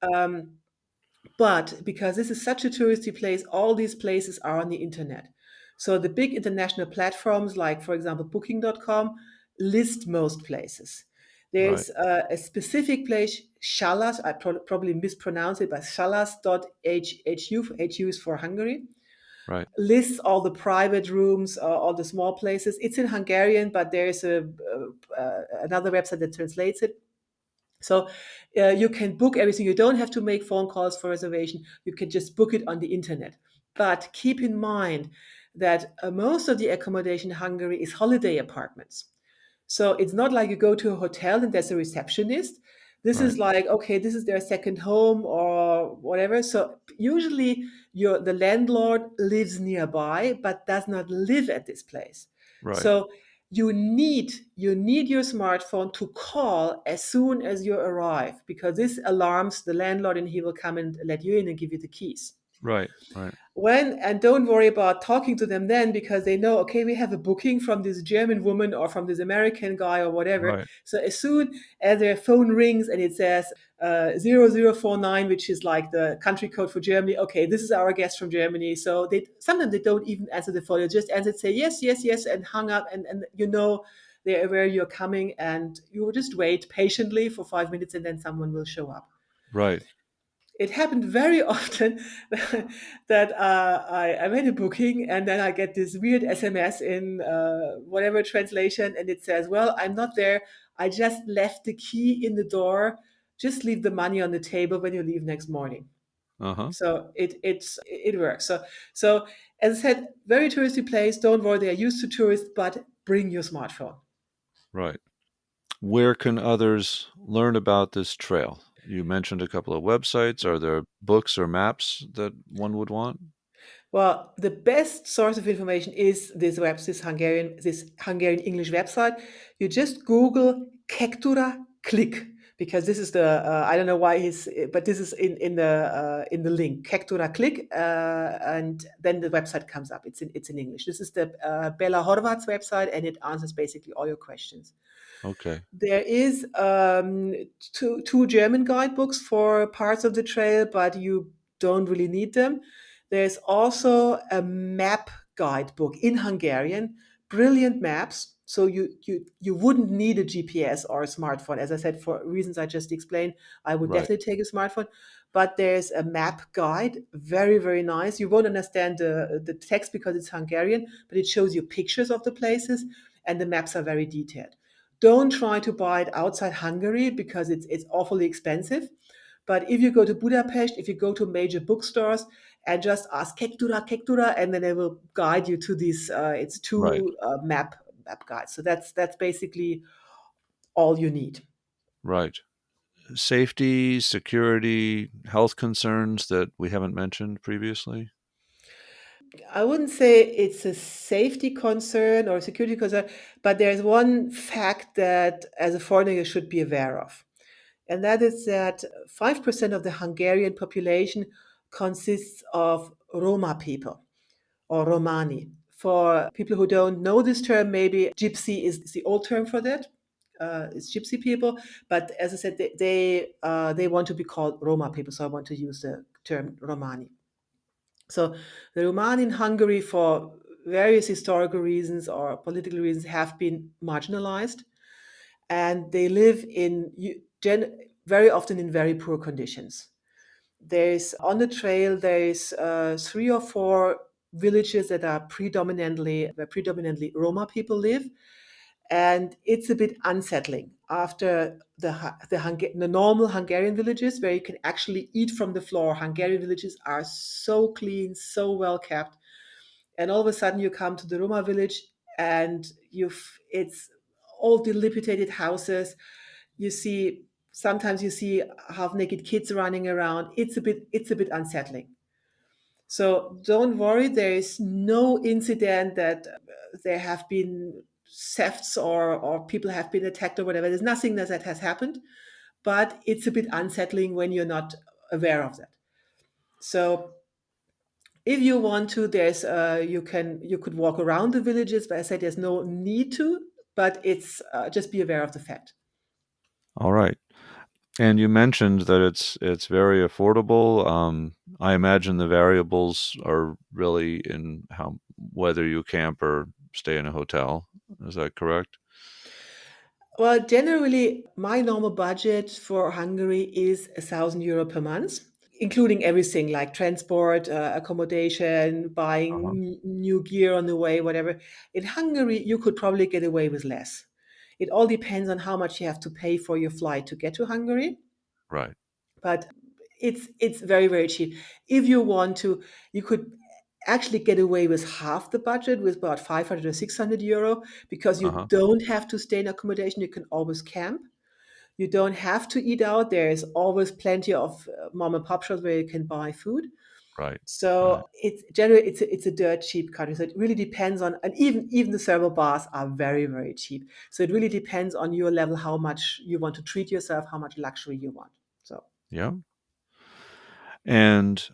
but because this is such a touristy place, all these places are on the internet. So the big international platforms, like, for example, Booking.com, list most places. Right. There's a specific place, Shalas, I probably mispronounce it, but shalas.hu, HU is for Hungary. Right. lists all the private rooms, all the small places. It's in Hungarian, but there's another website that translates it. So you can book everything. You don't have to make phone calls for reservation. You can just book it on the internet. But keep in mind that most of the accommodation in Hungary is holiday apartments. So it's not like you go to a hotel and there's a receptionist. This Right. is like, okay, this is their second home or whatever. So usually the landlord lives nearby but does not live at this place. Right. So you need your smartphone to call as soon as you arrive, because this alarms the landlord and he will come and let you in and give you the keys. Right. Right. And don't worry about talking to them then, because they know, okay, we have a booking from this German woman or from this American guy or whatever. Right. So as soon as their phone rings and it says 0049, which is like the country code for Germany, okay, this is our guest from Germany. So they sometimes they don't even answer the phone. They just answer, say yes, yes, yes, and hung up, and you know they're aware you're coming, and you will just wait patiently for 5 minutes and then someone will show up. Right. It happened very often that I made a booking and then I get this weird SMS in whatever translation, and it says, well, I'm not there. I just left the key in the door. Just leave the money on the table when you leave next morning. Uh-huh. So it works. So as I said, very touristy place. Don't worry, they are used to tourists, but bring your smartphone. Right. Where can others learn about this trail? You mentioned a couple of websites. Are there books or maps that one would want? Well, the best source of information is this Hungarian English website. You just Google Kektura click, because this is the I don't know why but this is in the link Kektura click, and then the website comes up. It's in English. This is the Bella Horvat's website, and it answers basically all your questions. Okay. There is two German guidebooks for parts of the trail, but you don't really need them. There's also a map guidebook in Hungarian, brilliant maps. So you wouldn't need a GPS or a smartphone. As I said, for reasons I just explained, I would Right. definitely take a smartphone. But there's a map guide, very, very nice. You won't understand the text because it's Hungarian, but it shows you pictures of the places, and the maps are very detailed. Don't try to buy it outside Hungary because it's awfully expensive. But if you go to Budapest, if you go to major bookstores and just ask Kektura, Kektura, and then they will guide you to these. It's Right. two map guides. So that's basically all you need. Right. Safety, security, health concerns that we haven't mentioned previously? I wouldn't say it's a safety concern or a security concern, but there's one fact that as a foreigner you should be aware of. And that is that 5% of the Hungarian population consists of Roma people or Romani. For people who don't know this term, maybe gypsy is the old term for that. It's gypsy people, but as I said, they want to be called Roma people, so I want to use the term Romani. So the Romani in Hungary, for various historical reasons or political reasons, have been marginalized, and they live very often in very poor conditions. There's on the trail there's three or four villages that are predominantly where predominantly Roma people live, and it's a bit unsettling after the normal Hungarian villages where you can actually eat from the floor. Hungarian villages are so clean, so well kept, and all of a sudden you come to the Roma village and it's all dilapidated houses. You see sometimes you see half naked kids running around. It's a bit unsettling. So don't worry, there is no incident that there have been thefts or people have been attacked or whatever. There's nothing that has happened, but it's a bit unsettling when you're not aware of that. So if you want to, there's you could walk around the villages, but I said there's no need to, but it's just be aware of the fact. All right. And you mentioned that it's very affordable. I imagine the variables are really in how whether you camp or stay in a hotel. Is that correct? Well, generally, my normal budget for Hungary is €1,000 per month. including everything like transport, accommodation, Uh-huh. buying new gear on the way, whatever. In Hungary, you could probably get away with less. It all depends on how much you have to pay for your flight to get to Hungary, Right. but it's very, very cheap. If you want to, you could actually get away with half the budget, with about 500 or 600 euro, because you Uh-huh. don't have to stay in accommodation. You can always camp. You don't have to eat out. There's always plenty of mom and pop shops where you can buy food. Right. Right. So it's generally it's a dirt cheap country. So it really depends on, and even the thermal baths are very, very cheap. So it really depends on your level, how much you want to treat yourself, how much luxury you want. So Yeah. And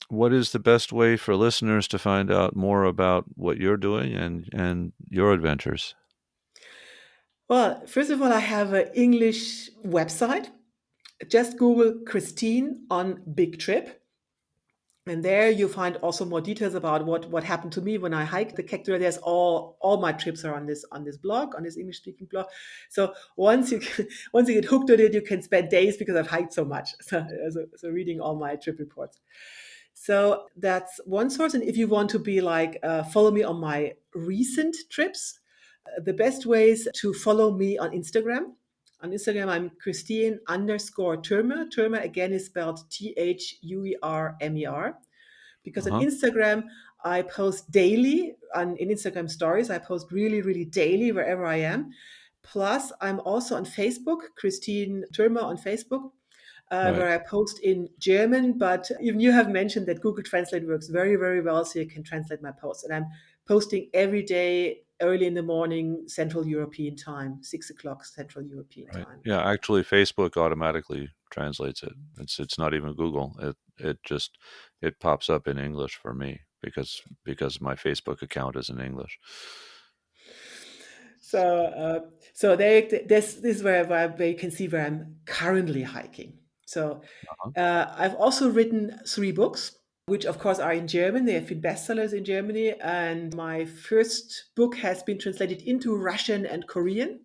what is the best way for listeners to find out more about what you're doing and your adventures? well, first of all, I have an English website. Just Google Christine on Big Trip. And there you find also more details about what happened to me when I hiked the Kektura. There's all my trips are on this blog, on this English speaking blog. So once you get hooked on it, you can spend days because I've hiked so much. So reading all my trip reports. So that's one source. And if you want to be like follow me on my recent trips, the best ways to follow me on Instagram. On Instagram, I'm Christine underscore Thuermer. Thuermer again is spelled Thuermer, because on Uh-huh. Instagram, I post daily in Instagram stories. I post really, really daily wherever I am. Plus, I'm also on Facebook, Christine Thuermer on Facebook, Right. where I post in German. But even you have mentioned that Google Translate works very, very well, so you can translate my posts. And I'm posting every day, early in the morning, Central European time, 6 o'clock Central European Right. time. Yeah, actually Facebook automatically translates it. It's not even Google. It pops up in English for me because my Facebook account is in English. So this is where you can see where I'm currently hiking. So Uh-huh. I've also written 3 books, which of course are in German. They have been bestsellers in Germany, and my first book has been translated into Russian and Korean.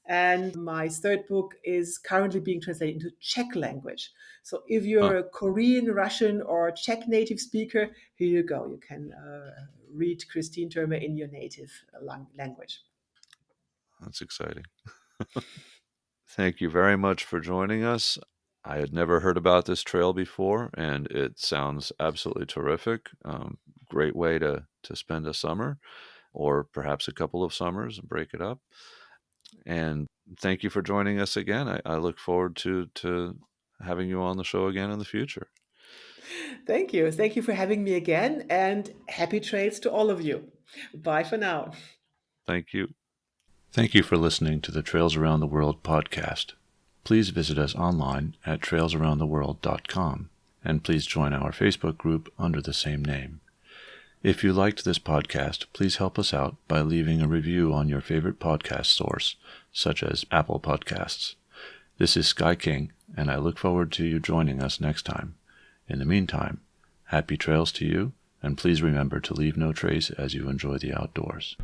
And my third book is currently being translated into Czech language. So if Huh. you're a Korean, Russian, or Czech native speaker, here you go. You can read Christine Thuermer in your native language. That's exciting. Thank you very much for joining us. I had never heard about this trail before, and it sounds absolutely terrific. Great way to spend a summer, or perhaps a couple of summers, and break it up. And thank you for joining us again. I look forward to having you on the show again in the future. Thank you. Thank you for having me again, and happy trails to all of you. Bye for now. Thank you. Thank you for listening to the Trails Around the World podcast. Please visit us online at trailsaroundtheworld.com, and please join our Facebook group under the same name. If you liked this podcast, please help us out by leaving a review on your favorite podcast source, such as Apple Podcasts. This is Sky King, and I look forward to you joining us next time. In the meantime, happy trails to you, and please remember to leave no trace as you enjoy the outdoors.